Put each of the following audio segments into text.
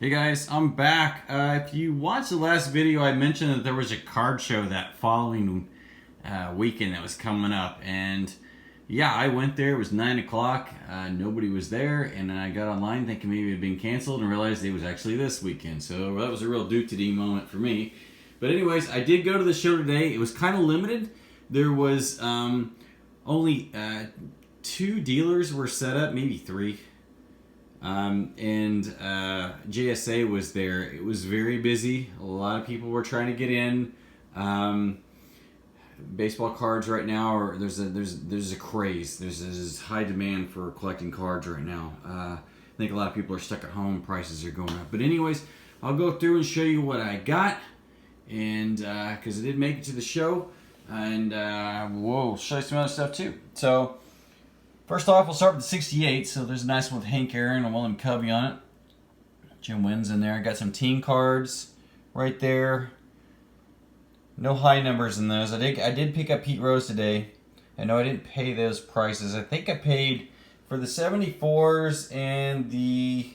Hey guys, I'm back. If you watched the last video, I mentioned that there was a card show that following weekend that was coming up, and yeah, I went there. It was 9 o'clock. Nobody was there, and then I got online thinking maybe it had been canceled, and realized it was actually this weekend. So that was a real Duke to D moment for me. But anyways, I did go to the show today. It was kind of limited. There was only two dealers were set up, maybe three. And JSA was there. It was very busy. A lot of people were trying to get in. Baseball cards right now are there's a craze. There's high demand for collecting cards right now. I think a lot of people are stuck at home. Prices are going up. But anyways, I'll go through and show you what I got, and because I did make it to the show, and we'll show you some other stuff too. So. First off, we'll start with the 68. So there's a nice one with Hank Aaron and William Covey on it. Jim Wynn's in there. Got some team cards right there. No high numbers in those. I did pick up Pete Rose today. I know I didn't pay those prices. I think I paid for the 74s and the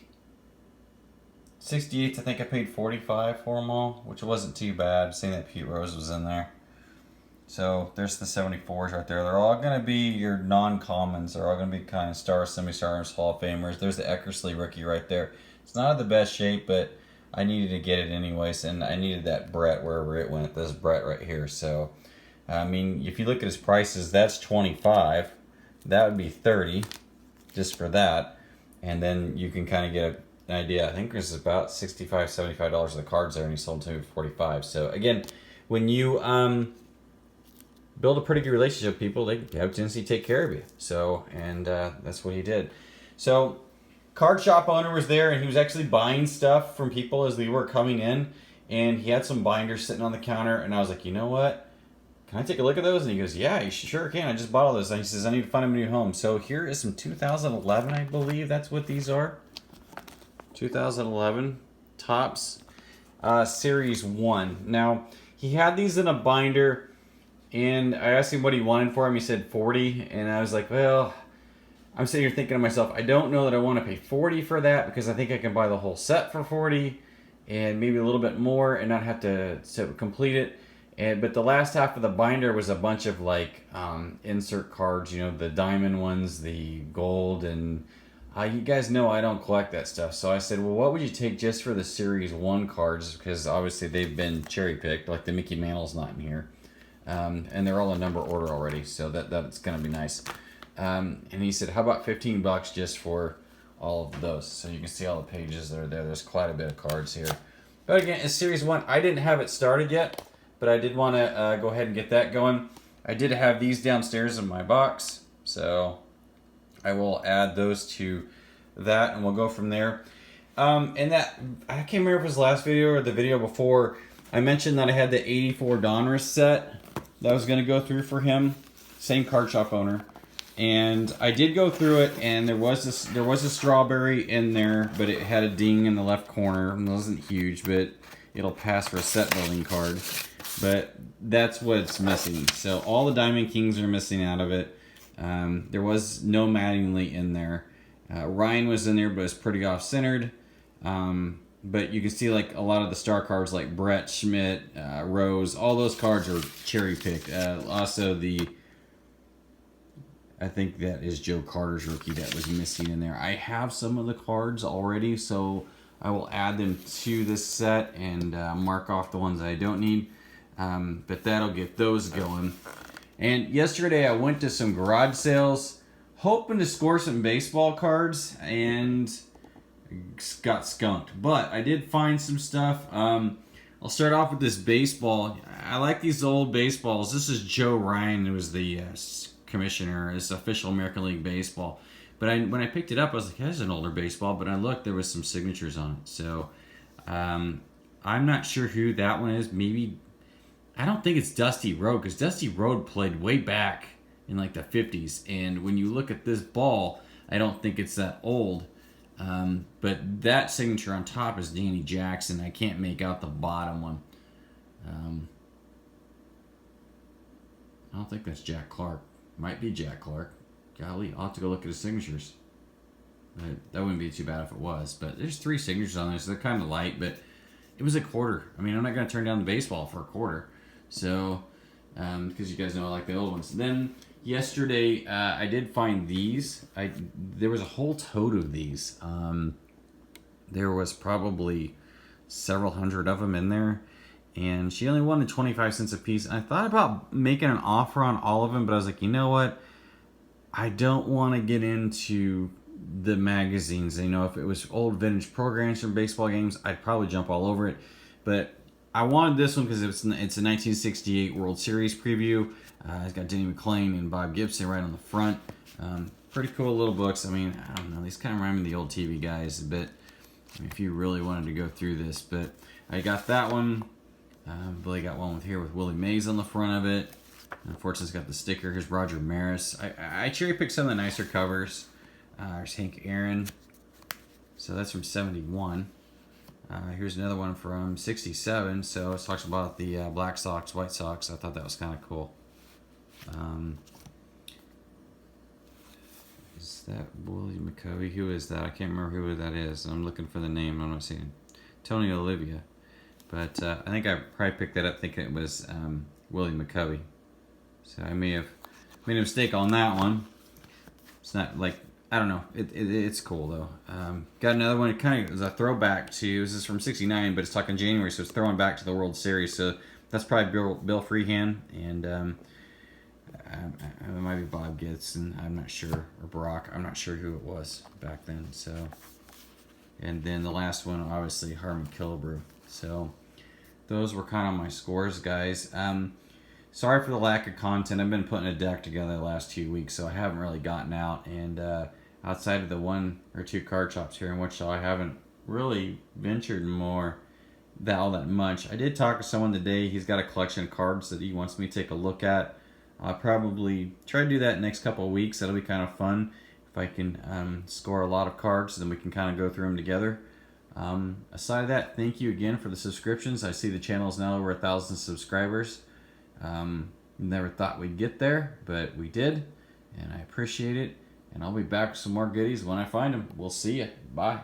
68s. I think I paid $45 for them all, which wasn't too bad, seeing that Pete Rose was in there. So there's the 74s right there. They're all going to be your non-commons. They're all going to be kind of stars, semi-stars, Hall of Famers. There's the Eckersley rookie right there. It's not in the best shape, but I needed to get it anyways, and I needed that Brett wherever it went. This Brett right here. So, I mean, if you look at his prices, that's $25. That would be $30 just for that. And then you can kind of get an idea. I think there's about $65, $75 of the cards there, and he sold to me for $45. So, again, when you build a pretty good relationship with people, they have a tendency to take care of you. So, and that's what he did. So, card shop owner was there, and he was actually buying stuff from people as they were coming in. And he had some binders sitting on the counter, and I was like, you know what? Can I take a look at those? And he goes, yeah, you sure can. I just bought all those. And he says, I need to find a new home. So here is some 2011, I believe that's what these are. 2011 Topps Series 1. Now, he had these in a binder. And I asked him what he wanted for him. He said 40, and I was like, well, I'm sitting here thinking to myself, I don't know that I want to pay 40 for that, because I think I can buy the whole set for 40 and maybe a little bit more and not have to complete it. But the last half of the binder was a bunch of like insert cards, you know, the diamond ones, the gold, and you guys know I don't collect that stuff. So I said, well, what would you take just for the Series 1 cards? Because obviously they've been cherry picked, like the Mickey Mantle's not in here. And they're all in number order already, so that's gonna be nice. And he said, how about $15 just for all of those? So you can see all the pages that are there. There's quite a bit of cards here. But again, it's Series 1. I didn't have it started yet, but I did want to go ahead and get that going. I did have these downstairs in my box, so I will add those to that, and we'll go from there. And that, I can't remember if it was the last video or the video before, I mentioned that I had the 84 Donruss set that I was going to go through for him. Same card shop owner. And I did go through it, and there was a strawberry in there, but it had a ding in the left corner. It wasn't huge, but it'll pass for a set building card. But that's what's missing. So all the Diamond Kings are missing out of it. There was no Mattingly in there. Ryan was in there, but it's pretty off-centered. But you can see like a lot of the star cards like Brett, Schmidt, Rose, all those cards are cherry picked. Also I think that is Joe Carter's rookie that was missing in there. I have some of the cards already, so I will add them to this set and mark off the ones I don't need. But that'll get those going. And yesterday I went to some garage sales hoping to score some baseball cards, and got skunked, but I did find some stuff. I'll start off with this baseball. I like these old baseballs. This is Joe Ryan, who was the commissioner. It's official American League Baseball. But when I picked it up, I was like, that's an older baseball. But I looked, there was some signatures on it. So I'm not sure who that one is. Maybe, I don't think it's Dusty Rhodes, because Dusty Rhodes played way back in like the 50s. And when you look at this ball, I don't think it's that old. But that signature on top is Danny Jackson. I can't make out the bottom one. I don't think that's Jack Clark. Might be Jack Clark. Golly, I'll have to go look at his signatures. That wouldn't be too bad if it was. But there's 3 signatures on there, so they're kind of light. But it was a quarter. I mean, I'm not going to turn down the baseball for a quarter. So, because you guys know I like the old ones. Then yesterday, I did find these. There was a whole tote of these. There was probably several hundred of them in there. And she only wanted 25 cents a piece. And I thought about making an offer on all of them, but I was like, you know what? I don't want to get into the magazines. You know, if it was old vintage programs from baseball games, I'd probably jump all over it. But I wanted this one because it's a 1968 World Series preview. It's got Denny McLain and Bob Gibson right on the front. Pretty cool little books. I mean, I don't know. These kind of remind me of the old TV guys a bit. I mean, if you really wanted to go through this. But I got that one. Billy got one with Willie Mays on the front of it. Unfortunately, it's got the sticker. Here's Roger Maris. I cherry picked some of the nicer covers. There's Hank Aaron. So that's from 71. Here's another one from 67. So it talks about the Black Sox, White Sox. I thought that was kind of cool. Is that Willie McCovey? Who is that? I can't remember who that is. I'm looking for the name. I'm not seeing Tony Olivia. But I think I probably picked that up thinking it was Willie McCovey. So I may have made a mistake on that one. It's not like, I don't know. It's cool though. Got another one. It kind of is a throwback to, this is from 69, but it's talking January, so it's throwing back to the World Series. So that's probably Bill Freehan, and it might be Bob Gibson. I'm not sure, or Brock. I'm not sure who it was back then. So, and then the last one, obviously Harmon Killebrew. So those were kind of my scores, guys. Sorry for the lack of content. I've been putting a deck together the last 2 weeks, so I haven't really gotten out. And outside of the 1 or 2 card shops here in Wichita, I haven't really ventured more all that much. I did talk to someone today. He's got a collection of cards that he wants me to take a look at. I'll probably try to do that next couple of weeks. That'll be kind of fun. If I can score a lot of cards, then we can kind of go through them together. Aside of that, thank you again for the subscriptions. I see the channel is now over 1,000 subscribers. Never thought we'd get there, but we did, and I appreciate it. And I'll be back with some more goodies when I find them. We'll see you. Bye.